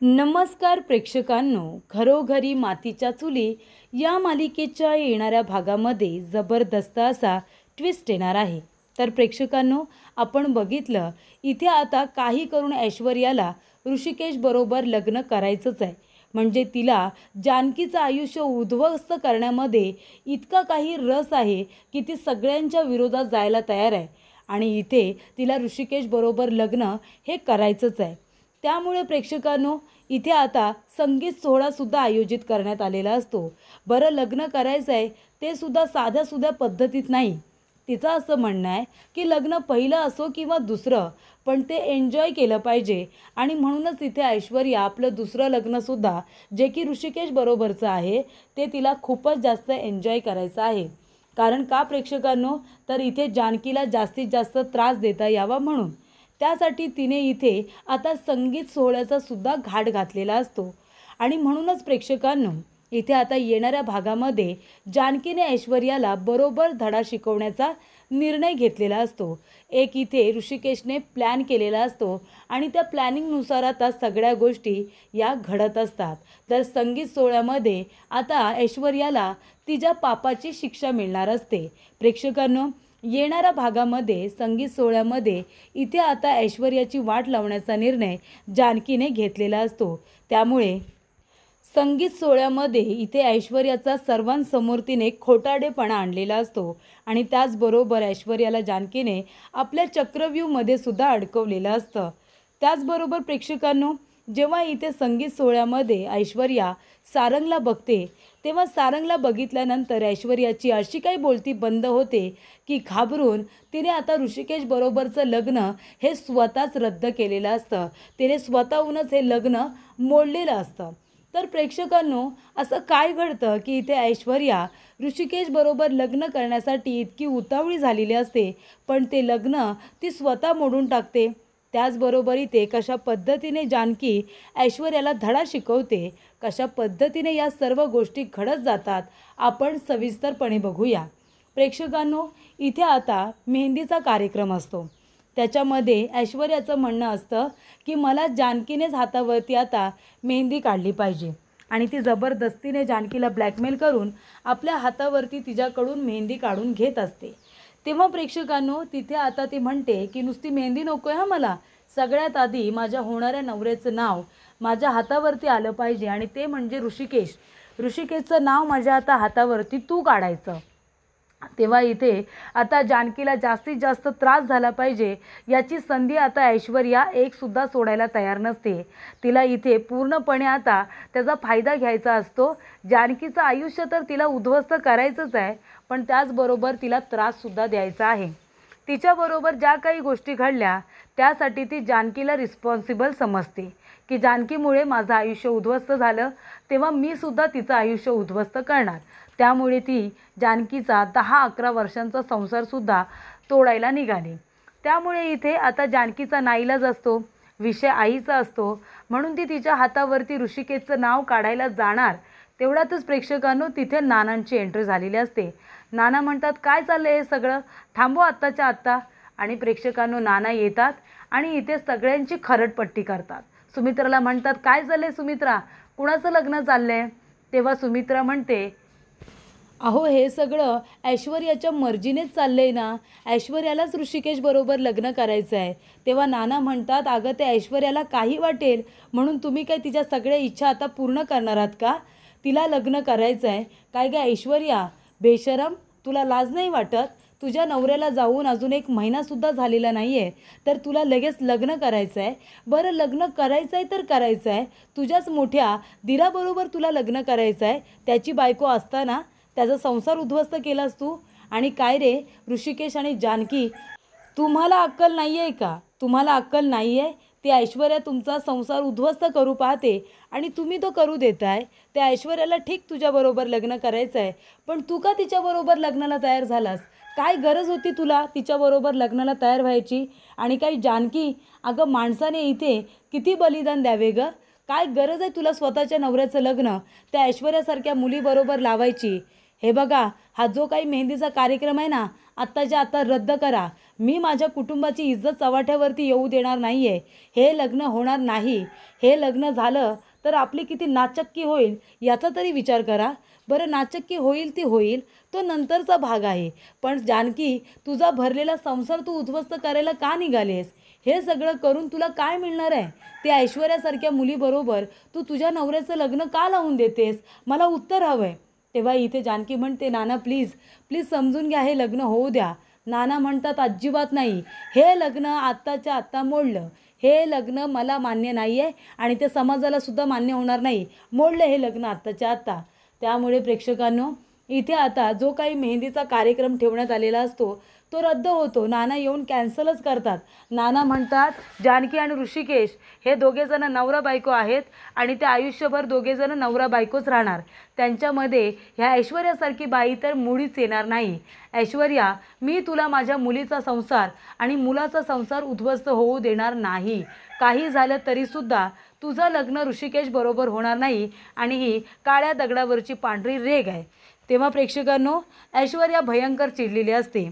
नमस्कार प्रेक्षकांनो, घरोघरी मातीच्या चुली या मालिकेच्या येणाऱ्या भागामध्ये जबरदस्त असा ट्विस्ट येणार आहे। तर प्रेक्षकांनो, आपण बघितलं इथे आता काही करून ऐश्वर्याला ऋषिकेश बरोबर लग्न करायचंच आहे। म्हणजे तिला जानकीचं आयुष्य उद्ध्वस्त करण्यामध्ये इतका काही रस आहे की ती सगळ्यांच्या विरोधात जायला तयार आहे आणि इथे तिला ऋषिकेश बरोबर लग्न हे करायचंच आहे। त्यामुळे प्रेक्षकांनो, इथे आता संगीत सोहळासुद्धा आयोजित करण्यात आलेला असतो। बरं, लग्न करायचं आहे ते सुद्धा साध्या पद्धतीत नाही। तिचं असं म्हणणं आहे की लग्न पहिलं असो किंवा दुसरं, पण ते एन्जॉय केलं पाहिजे आणि म्हणूनच इथे ऐश्वर्या आपलं दुसरं लग्नसुद्धा जे की ऋषिकेश बरोबरचं आहे ते तिला खूपच जास्त एन्जॉय करायचं आहे। कारण का प्रेक्षकांनो, तर इथे जानकीला जास्तीत जास्त त्रास देता यावा म्हणून। त्यासाठी तिने इथे आता संगीत सोहळ्याचा सुद्धा घाट घातलेला असतो आणि म्हणूनच प्रेक्षकांनो, इथे आता येणाऱ्या भागामध्ये जानकीने ऐश्वर्याला बरोबर धडा शिकवण्याचा निर्णय घेतलेला असतो। एक इथे ऋषिकेशने प्लॅन केलेला असतो आणि त्या प्लॅनिंगनुसार आता सगळ्या गोष्टी या घडत असतात। तर संगीत सोहळ्यामध्ये आता ऐश्वर्याला तिच्या पापाची शिक्षा मिळणार असते। प्रेक्षकांनो, येणाऱ्या भागामध्ये संगीत सोहळ्यामध्ये इथे आता ऐश्वर्याची वाट लावण्याचा निर्णय जानकीने घेतलेला असतो। त्यामुळे संगीत सोहळ्यामध्ये इथे ऐश्वर्याचा सर्वांसमोर तिने खोटारडेपणा आणलेला असतो आणि त्याचबरोबर ऐश्वर्याला जानकीने आपल्या चक्रव्यूहमध्ये सुद्धा अडकवलेलं असतं। त्याचबरोबर प्रेक्षकांनो, जेव्हा इथे संगीत सोहळ्यामध्ये ऐश्वर्या सारंगला बघते तेव्हा सारंगला बघितल्यानंतर ऐश्वर्याची अशी काही बोलती बंद होते की घाबरून तिने आता ऋषिकेश बरोबरचं लग्न हे स्वतःच रद्द केलेलं असतं। तिने स्वतःहूनच हे लग्न मोडलेलं असतं। तर प्रेक्षकांनो, असं काय घडतं की इथे ऐश्वर्या ऋषिकेश बरोबर लग्न करण्यासाठी इतकी उतावळी झालेली असते, पण ते लग्न ती स्वतः मोडून टाकते। त्याचबरोबर इथे कशा पद्धतीने जानकी ऐश्वर्याला धडा शिकवते, कशा पद्धतीने या सर्व गोष्टी घडत जातात, आपण सविस्तरपणे बघूया। प्रेक्षकांनो, इथे आता मेहंदीचा कार्यक्रम असतो। त्याच्यामध्ये ऐश्वर्याचं म्हणणं असतं की मला जानकीनेच हातावरती आता मेहंदी काढली पाहिजे आणि ती जबरदस्तीने जानकीला ब्लॅकमेल करून आपल्या हातावरती तिच्याकडून मेहंदी काढून घेत असते। तेव्हा प्रेक्षकांनो, तिथे आता ती म्हणते की नुसती मेहंदी नको आहे, मला सगळ्यात आधी माझ्या होणाऱ्या नवऱ्याचं नाव माझ्या हातावरती आलं पाहिजे आणि ते म्हणजे ऋषिकेश। ऋषिकेशचं नाव माझ्या आता हातावरती तू काढायचं। तेव्हा इथे आता जानकीला जास्तीत जास्त त्रास झाला पाहिजे याची संधी आता ऐश्वर्या एकसुद्धा सोडायला तयार नसते। तिला इथे पूर्णपणे आता त्याचा फायदा घ्यायचा असतो। जानकीचं आयुष्य तर तिला उद्ध्वस्त करायचंच आहे, पण त्याचबरोबर तिला त्राससुद्धा द्यायचा आहे। तिच्याबरोबर ज्या काही गोष्टी घडल्या त्यासाठी ती जानकीला रिस्पॉन्सिबल समजते की जानकीमुळे माझं आयुष्य उद्ध्वस्त झालं, तेव्हा मी सुद्धा तिचं आयुष्य उद्ध्वस्त करणार। त्यामुळे ती जानकीचा 10-11 वर्षांचा संसारसुद्धा तोडायला निघाली। त्यामुळे इथे आता जानकीचा नाईलाज असतो, विषय आईचा असतो, म्हणून ती तिच्या हातावरती ऋषिकेशचं नाव काढायला जाणार। तेवढ्यातच प्रेक्षकांनो, तिथे नानांची एंट्री झालेली असते। नाना म्हणतात, काय चाललं हे सगळं, थांबवा आत्ताच्या आत्ता। आणि प्रेक्षकांनो, नाना येतात आणि इथे सगळ्यांची खरडपट्टी करतात। सुमित्राला म्हणतात, काय चाललंय सुमित्रा, कुणाचं लग्न चाललंय? तेव्हा सुमित्रा म्हणते, अहो हे सगळं ऐश्वर्याच्या मर्जीनेच चाललंय ना, ऐश्वर्यालाच ऋषिकेश बरोबर लग्न करायचं आहे। तेव्हा नाना म्हणतात, अगं ते ऐश्वर्याला काही वाटेल म्हणून तुम्ही काय तिच्या सगळ्या इच्छा आता पूर्ण करणार आहात का? तिला लग्न करायचं आहे काय गं ऐश्वर्या, बेशरम, तुला लाज नाही वाटत? तुझ्या नवऱ्याला जाऊन अजून 1 महिनासुद्धा झालेला नाही आहे, तर तुला लगेच लग्न करायचं आहे? बरं, लग्न करायचं आहे तर करायचं आहे, तुझ्याच मोठ्या दिराबरोबर तुला लग्न करायचं आहे, त्याची बायको असताना त्याचा संसार उद्ध्वस्त केलास तू। आणि काय रे ऋषिकेश आणि जानकी, तुम्हाला अक्कल नाही आहे का? तुम्हाला अक्कल नाही आहे? ती ऐश्वर्या तुमचा संसार उद्ध्वस्त करू पाहते आणि तुम्ही तो करू देताय। त्या ऐश्वर्याला ठीक तुझ्याबरोबर लग्न करायचं आहे, पण तू का तिच्याबरोबर लग्नाला तयार झालास? काय गरज होती तुला तिच्याबरोबर लग्नाला तयार व्हायची? आणि काही जानकी, अगं माणसाने इथे किती बलिदान द्यावे गं? काय गरज आहे तुला स्वतःच्या नवऱ्याचं लग्न त्या ऐश्वर्यासारख्या मुलीबरोबर लावायची? हे बघा, हा जो काही मेहंदीचा कार्यक्रम आहे ना, आत्ताच्या आत्ता रद्द करा. मी माझ्या कुटुंबाची इज्जत चव्हाट्यावरती येऊ देणार नाही आहे. हे लग्न होणार नाही. हे लग्न झालं तर आपली किती नाचक्की होईल याचा तरी विचार करा. बरं, नाचक्की होईल ती होईल, तो नंतरचा भाग आहे. पण जानकी, तुझा भरलेला संसार तू उद्ध्वस्त करायला का निघालेस? हे सगळं करून तुला काय मिळणार आहे? त्या ऐश्वर्यासारख्या मुलीबरोबर तू तुझ्या नवऱ्याचं लग्न का लावून देतेस? मला उत्तर हवं आहे. तेव्हा इथे जानकी म्हणते, नाना प्लीज प्लीज समजून घ्या, हे लग्न होऊ द्या. नाना म्हणतात, अजिबात नाही. हे लग्न आत्ताच्या आत्ता मोडलं. हे लग्न मला मान्य नाही आहे आणि ते समाजालासुद्धा मान्य होणार नाही. मोडलं हे लग्न आत्ताच्या आत्ता. त्यामुळे प्रेक्षकांनो, इथे आता जो काही मेहंदीचा कार्यक्रम ठेवण्यात आलेला असतो तो रद्द होतो. नाना येऊन कॅन्सलच करतात. नाना म्हणतात, जानकी आणि ऋषिकेश हे दोघेजण नवरा बायको आहेत आणि ते आयुष्यभर दोघेजण नवरा बायकोच राहणार. त्यांच्यामध्ये ह्या ऐश्वर्यासारखी बाई तर मुळीच येणार नाही. ऐश्वर्या, मी तुला माझ्या मुलीचा संसार आणि मुलाचा संसार उद्ध्वस्त होऊ देणार नाही. काही झालं तरीसुद्धा तुझं लग्न ऋषिकेश बरोबर होणार नाही आणि ही काळ्या दगडावरची पांढरी रेघ आहे. तेव्हा प्रेक्षकांनो, ऐश्वर्या भयंकर चिडलेली असते.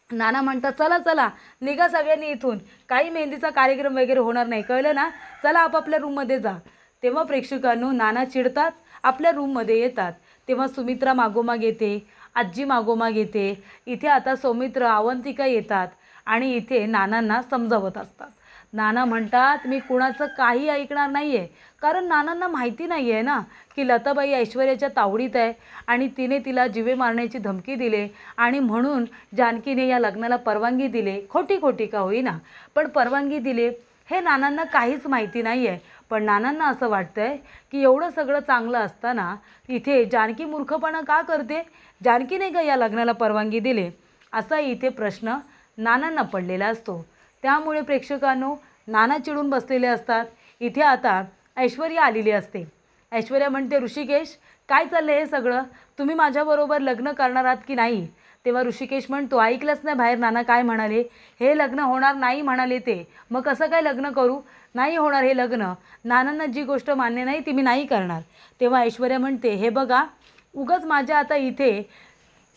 नाना म्हणतात, चला चला निघा सगळ्यांनी इथून. काही मेहंदीचा कार्यक्रम वगैरे होणार नाही, कळलं ना? चला आपापल्या रूममध्ये जा. तेव्हा प्रेक्षकांनो, नाना चिडतात, आपल्या रूममध्ये येतात. तेव्हा सुमित्रा मागोमाग येते, आजी मागोमाग येते. इथे आता सौमित्र, अवंतिका येतात आणि इथे नानांना समजावत असतात. नाना म्हणतात, मी कुणाचं काही ऐकणार नाही आहे. कारण नानांना माहिती नाही आहे ना की लताबाई ऐश्वर्याच्या तावडीत आहे आणि तिने तिला जीवे मारण्याची धमकी दिली आणि म्हणून जानकीने या लग्नाला परवानगी दिली. खोटी खोटी का होईना, पण परवानगी दिली. हे नानांना काहीच माहिती नाही आहे. पण नानांना असं वाटतं आहे की एवढं सगळं चांगलं असताना इथे जानकी मूर्खपणा का करते? जानकीने का या लग्नाला परवानगी दिली? असा इथे प्रश्न नानांना पडलेला असतो. त्यामुळे प्रेक्षकांनो, नाना चिडून बसलेले असतात. इथे आता ऐश्वर्या आलेली असते. ऐश्वर्या म्हणते, ऋषिकेश काय चाललं हे सगळं? तुम्ही माझ्याबरोबर लग्न करणार आहात की नाही? तेव्हा ऋषिकेश म्हणतो, ऐकलंच नाही बाहेर नाना काय म्हणाले? हे लग्न होणार नाही म्हणाले ते. मग कसं काय लग्न करू? नाही होणार हे लग्न. नानांना जी गोष्ट मान्य नाही ती मी नाही करणार. तेव्हा ऐश्वर्या म्हणते, हे बघा, उगाच माझ्या आता इथे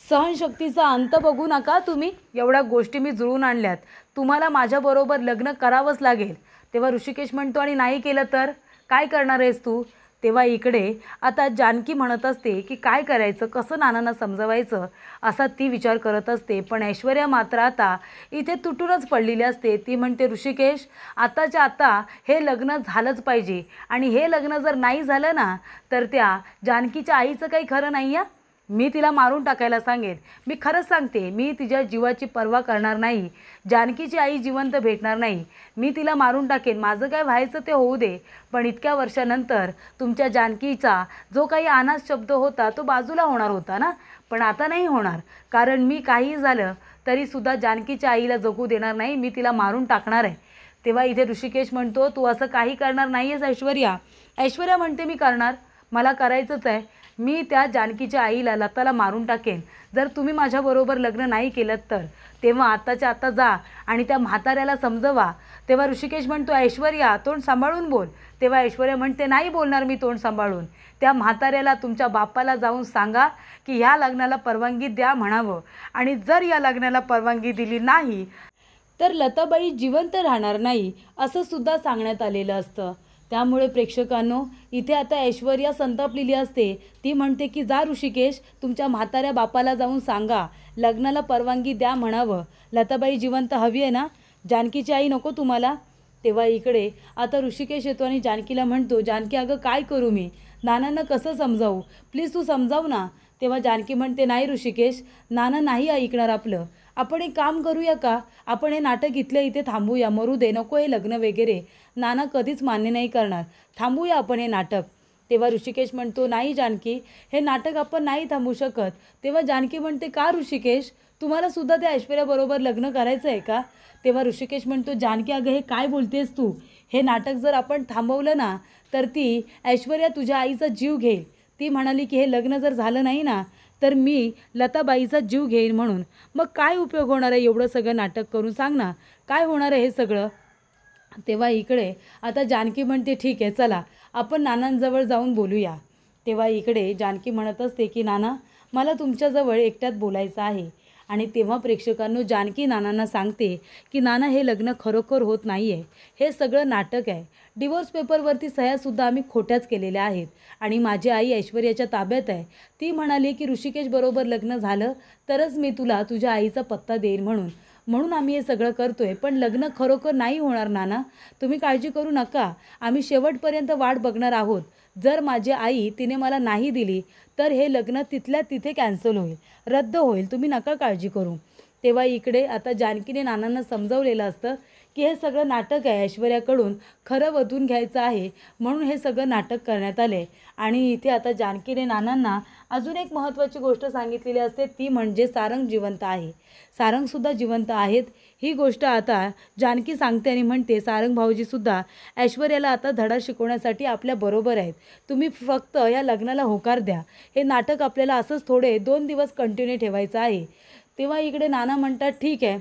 सहनशक्तीचा अंत बघू नका तुम्ही. एवढ्या गोष्टी मी जुळून आणल्यात. तुम्हाला माझ्याबरोबर लग्न करावंच लागेल. तेव्हा ऋषिकेश म्हणतो, आणि नाही केलं तर काय करणार आहेस तू? तेव्हा इकडे आता जानकी म्हणत असते की काय करायचं, कसं नानांना समजवायचं असा ती विचार करत असते. पण ऐश्वर्या मात्र आता इथे तुटूनच पडलेली असते. ती म्हणते, ऋषिकेश आताच्या आता हे लग्न झालंच पाहिजे आणि हे लग्न जर नाही झालं ना तर त्या जानकीच्या आईचं काही खरं नाही आहे. मी तिला मारून टाकायला सांगेन. मी खरंच सांगते, मी तिच्या जीवाची पर्वा करणार नाही. जानकीची आई जिवंत भेटणार नाही. मी तिला मारून टाकेन. माझं काय व्हायचं ते होऊ दे. पण इतक्या वर्षानंतर तुमच्या जानकीचा जो काही अनाथ शब्द होता तो बाजूला होणार होता ना, पण आता नाही होणार. कारण मी काही झालं तरीसुद्धा जानकीच्या आईला जगू देणार नाही. मी तिला मारून टाकणार आहे. तेव्हा इथे ऋषिकेश म्हणतो, तू असं काही करणार नाही आहेस ऐश्वर्या? ऐश्वर्या म्हणते, मी करणार, मला करायचंच आहे. मी त्या जानकीच्या आईला, लताला मारून टाकेन जर तुम्ही माझ्याबरोबर लग्न नाही केलं तर. तेव्हा आत्ताच्या आत्ता जा आणि त्या म्हाताऱ्याला समजवा. तेव्हा ऋषिकेश म्हणतो, ऐश्वर्या तोंड सांभाळून बोल. तेव्हा ऐश्वर्या म्हणते, नाही बोलणार मी तोंड सांभाळून. त्या म्हाताऱ्याला, तुमच्या बापाला जाऊन सांगा की ह्या लग्नाला परवानगी द्या म्हणावं आणि जर या लग्नाला परवानगी दिली नाही तर लताबाई जिवंत राहणार नाही असं सुद्धा सांगण्यात आलेलं असतं. त्यामुळे प्रेक्षकांनो, इथे आता ऐश्वर्या संतापलेली असते. ती म्हणते की जा ऋषिकेश, तुमच्या म्हाताऱ्या बापाला जाऊन सांगा लग्नाला परवानगी द्या म्हणावं. लताबाई जिवंत हवी आहे ना, जानकीची आई नको तुम्हाला? तेव्हा इकडे आता ऋषिकेश येतो आणि जानकीला म्हणतो, जानकी अगं काय करू मी? नानांना कसं समजावू? प्लीज तू समजाव ना. तेव्हा जानकी म्हणते, नाही ऋषिकेश, नाना नाही ऐकणार आपलं. आपण एक काम करूया का? आपण हे नाटक इथल्या इथे थांबूया. मरू दे, नको हे लग्न वगैरे. नाना कधीच मान्य नाही करणार. थांबूया आपण हे नाटक. तेव्हा ऋषिकेश म्हणतो, नाही जानकी, हे नाटक आपण नाही थांबू शकत. तेव्हा जानकी म्हणते, का ऋषिकेश, तुम्हाला सुद्धा त्या ऐश्वर्याबरोबर लग्न करायचं आहे का? तेव्हा ऋषिकेश म्हणतो, जानकी अगं हे काय बोलतेस तू? हे नाटक जर आपण थांबवलं ना तर ती ऐश्वर्या तुझ्या आईचा जीव घेईल. ती म्हणाली की हे लग्न जर झालं नाही ना तर मी लताबाईचा जीव घेईन म्हणून. मग काय उपयोग होणार आहे एवढं सगळं नाटक करून? सांग ना, काय होणार आहे हे सगळं? तेव्हा इकडे आता जानकी म्हणते, ठीक आहे चला आपण नानांजवळ जाऊन बोलूया. तेव्हा इकडे जानकी म्हणत असते की नाना, मला तुमच्याजवळ एकट्यात बोलायचं आहे. आणि तेव्हा प्रेक्षकांनो जानकी नानांना सांगते की नाना हे लग्न खरोखर होत नाही आहे, हे सगळं नाटक आहे. डिवोर्स पेपरवरती सह्यासुद्धा आम्ही खोट्याच केलेल्या आहेत आणि माझी आई ऐश्वर्याच्या ताब्यात आहे. ती म्हणाली की ऋषिकेश बरोबर लग्न झालं तरच मी तुला तुझ्या आईचा पत्ता देईन म्हणून म्हणून आम्ही हे सगळं करतोय. पण लग्न खरोखर नाही होणार नाना, तुम्ही काळजी करू नका. आम्ही शेवटपर्यंत वाट बघणार आहोत. जर माझी आई तिने मला नाही दिली तर हे लग्न तिथल्या तिथे कॅन्सल होईल, रद्द होईल. तुम्ही नका काळजी करू. तेव्हा इकडे आता जानकीने नानांना समजावलेलं असतं की हे सगळं नाटक आहे, ऐश्वर्याकडून खरं वधून घ्यायचं आहे म्हणून हे सगळं नाटक करण्यात आले. आणि इथे आता जानकीने नानांना अजून एक महत्त्वाची गोष्ट सांगितलेली असते, ती म्हणजे सारंग जिवंत आहे. सारंगसुद्धा जिवंत आहेत. ही गोष्ट आता जानकी सांगते आणि म्हणते सारंग भाऊजीसुद्धा ऐश्वर्याला आता धडा शिकवण्यासाठी आपल्याबरोबर आहेत. तुम्ही फक्त या लग्नाला होकार द्या. हे नाटक आपल्याला असंच थोडे 2 दिवस कंटिन्यू ठेवायचं आहे. तेव्हा इकडे नाना म्हणतात ठीक आहे,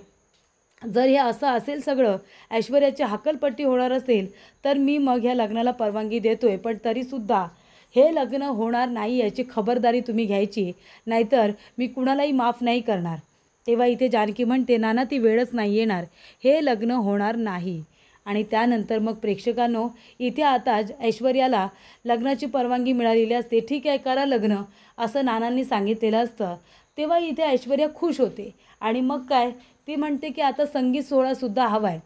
जर हे असं असेल सगळं, ऐश्वर्याची हकलपट्टी होणार असेल तर मी मग ह्या लग्नाला परवानगी देतोय. पण तरीसुद्धा हे लग्न होणार नाही याची खबरदारी तुम्ही घ्यायची, नाहीतर मी कुणालाही माफ नाही करणार. तेव्हा इथे जानकी म्हणते नाना ती वेळच नाही येणार, हे लग्न होणार नाही. आणि त्यानंतर मग प्रेक्षकांनो इथे आता ऐश्वर्याला लग्नाची परवानगी मिळालेली असते. ठीक आहे, करा लग्न असं नानांनी सांगितलेलं असतं. तेव्हा इथे ऐश्वर्या खुश होते आणि मग काय ती म्हणते की आता संगीत सोहळासुद्धा हवा आहे.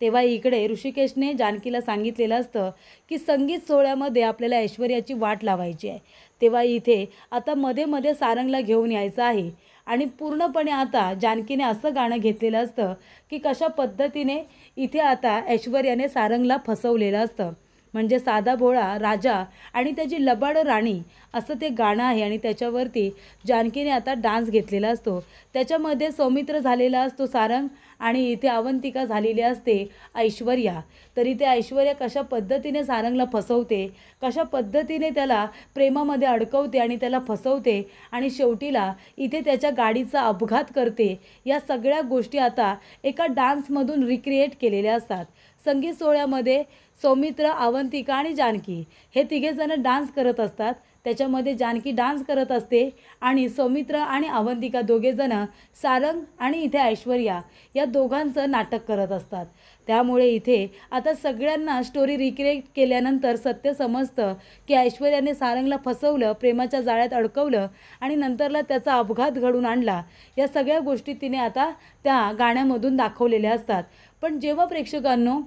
तेव्हा इकडे ऋषिकेशने जानकीला सांगितलेलं असतं की संगीत सोहळ्यामध्ये आपल्याला ऐश्वर्याची वाट लावायची आहे. तेव्हा इथे आता मध्ये मध्ये सारंगला घेऊन यायचं आहे आणि पूर्णपणे आता जानकीने असं गाणं घेतलेलं असतं की कशा पद्धतीने इथे आता ऐश्वर्याने सारंगला फसवलेलं असतं. म्हणजे साधा भोळा राजा आणि त्याची लबाड राणी असं ते गाणं आहे आणि त्याच्यावरती जानकीने आता डान्स घेतलेला असतो. त्याच्यामध्ये सौमित्र झालेला असतो सारंग आणि इथे अवंतिका झालेली असते ऐश्वर्या. तर इथे ऐश्वर्या कशा पद्धतीने सारंगला फसवते, कशा पद्धतीने त्याला प्रेमामध्ये अडकवते आणि त्याला फसवते आणि शेवटीला इथे त्याच्या गाडीचा अपघात करते. या सगळ्या गोष्टी आता एका डान्समधून रिक्रिएट केलेल्या असतात. संगीत सोहळ्यामध्ये सौमित्र, अवंतिका आणि जानकी हे तिघेजणं डान्स करत असतात. त्याच्यामध्ये जानकी डान्स करत असते आणि सौमित्र आणि अवंतिका दोघेजणं सारंग आणि इथे ऐश्वर्या या दोघांचं नाटक करत असतात. त्यामुळे इथे आता सगळ्यांना स्टोरी रिक्रिएट केल्यानंतर सत्य समजतं की ऐश्वर्याने सारंगला फसवलं, प्रेमाच्या जाळ्यात अडकवलं आणि नंतरला त्याचा अपघात घडून आणला. या सगळ्या गोष्टी तिने आता त्या गाण्यामधून दाखवलेल्या असतात. पण जेव्हा प्रेक्षकांनो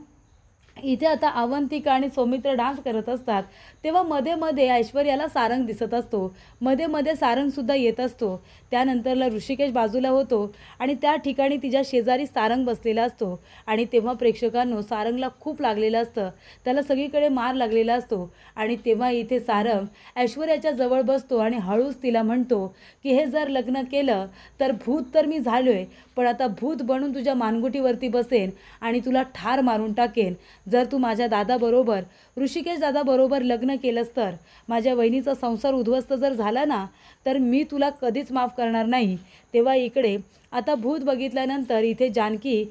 इथे आता अवंतिका आणि सौमित्र डान्स करत असतात तेव्हा मध्ये मध्ये ऐश्वर्याला सारंग दिसत असतो, मध्ये मध्ये सारंगसुद्धा येत असतो. त्यानंतरला ऋषिकेश बाजूला होतो आणि त्या ठिकाणी तिच्या शेजारी सारंग बसलेला असतो आणि तेव्हा प्रेक्षकांनो सारंगला खूप लागलेलं असतं, त्याला सगळीकडे मार लागलेला असतो. आणि तेव्हा इथे सारंग ऐश्वर्याच्या जवळ बसतो आणि हळूच तिला म्हणतो की हे जर लग्न केलं तर भूत तर मी झालोय, पण आता भूत बनून तुझ्या मानगुटीवरती बसेन आणि तुला ठार मारून टाकेन. जर तू माझ्या दादाबरोबर, ऋषिकेश दादाबरोबर लग्न केलंस तर माझ्या वहिनीचा संसार उद्ध्वस्त जर झाला ना तर मी तुला कधीच माफ करणार नाही. तेव्हा इकडे आता भूत बघितल्यानंतर इथे जानकी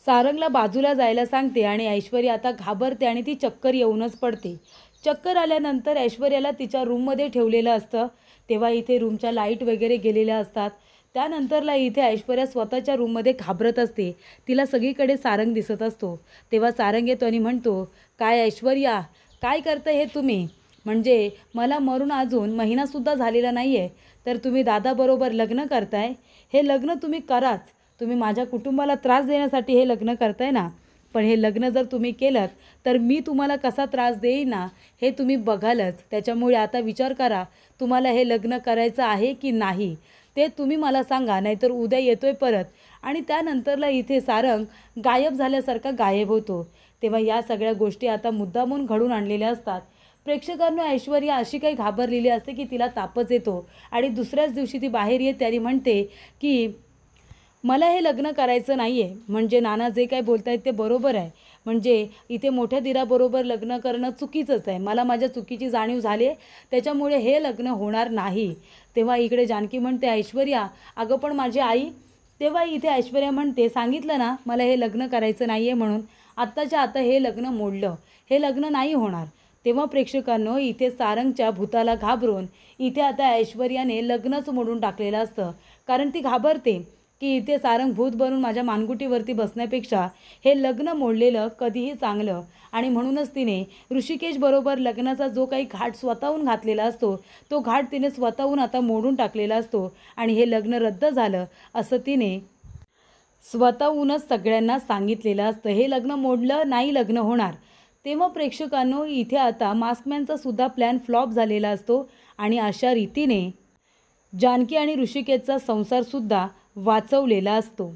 सारंगला बाजूला जायला सांगते आणि ऐश्वर्या आता घाबरते आणि ती चक्कर येऊनच पडते. चक्कर आल्यानंतर ऐश्वर्याला तिच्या रूममध्ये ठेवलेलं असतं. तेव्हा इथे रूमच्या लाईट वगैरे गेलेल्या असतात. त्यानंतरला इथे ऐश्वर्या स्वतःच्या रूममध्ये घाबरत असते. तिला सगळीकडे सारंग दिसत असतो. तेव्हा सारंग येतो आणि म्हणतो काय ऐश्वर्या, काय करतं हे तुम्ही? म्हणजे मला मरून अजून महिनासुद्धा झालेला नाही आहे तर तुम्ही दादाबरोबर लग्न करताय. हे लग्न तुम्ही कराच, तुम्ही माझ्या कुटुंबाला त्रास देण्यासाठी हे लग्न करताय ना, पण हे लग्न जर तुम्ही केलं तर मी तुम्हाला कसा त्रास देईन ना हे तुम्ही बघालच. त्याच्यामुळे आता विचार करा तुम्हाला हे लग्न करायचं आहे की नाही ते तुम्ही मला सांगा, नाहीतर उद्या येतोय परत. आणि त्यानंतरला इथे सारंग गायब झाल्यासारखा गायब होतो. तेव्हा या सगळ्या गोष्टी आता मुद्दामून घडून आणलेल्या असतात. प्रेक्षकांना ऐश्वर्या अशी काही घाबरलेली असते की तिला तापच येतो आणि दुसऱ्याच दिवशी ती बाहेर येते आणि म्हणते की मला हे लग्न करायचं नाही आहे. म्हणजे नाना जे काही बोलत आहेत ते बरोबर आहे. म्हणजे इथे मोठ्या दिराबरोबर लग्न करणं चुकीचंच आहे. मला माझ्या चुकीची जाणीव झाली आहे, त्याच्यामुळे हे लग्न होणार नाही. तेव्हा इकडे जानकी म्हणते ऐश्वर्या अगं पण माझी आई. तेव्हा इथे ऐश्वर्या म्हणते सांगितलं ना मला हे लग्न करायचं नाही आहे म्हणून, आत्ताच्या आता हे लग्न मोडलं, हे लग्न नाही होणार. तेव्हा प्रेक्षकांनो इथे सारंगच्या भूताला घाबरून इथे आता ऐश्वर्याने लग्नच मोडून टाकलेलं असतं. कारण ती घाबरते की इथे सारंग भूत बनून माझ्या मानगुटीवरती बसण्यापेक्षा हे लग्न मोडलेलं कधीही चांगलं. आणि म्हणूनच तिने ऋषिकेशबरोबर लग्नाचा जो काही घाट स्वतःहून घातलेला असतो तो घाट तिने स्वतःहून आता मोडून टाकलेला असतो आणि हे लग्न रद्द झालं असं तिने स्वतःहूनच सगळ्यांना सांगितलेलं असतं. हे लग्न मोडलं नाही लग्न होणार. तेव्हा प्रेक्षकांनो इथे आता मास्कमॅनचा सुद्धा प्लॅन फ्लॉप झालेला असतो आणि अशा रीतीने जानकी आणि ऋषिकेशचा संसारसुद्धा वाचवलेला असतो.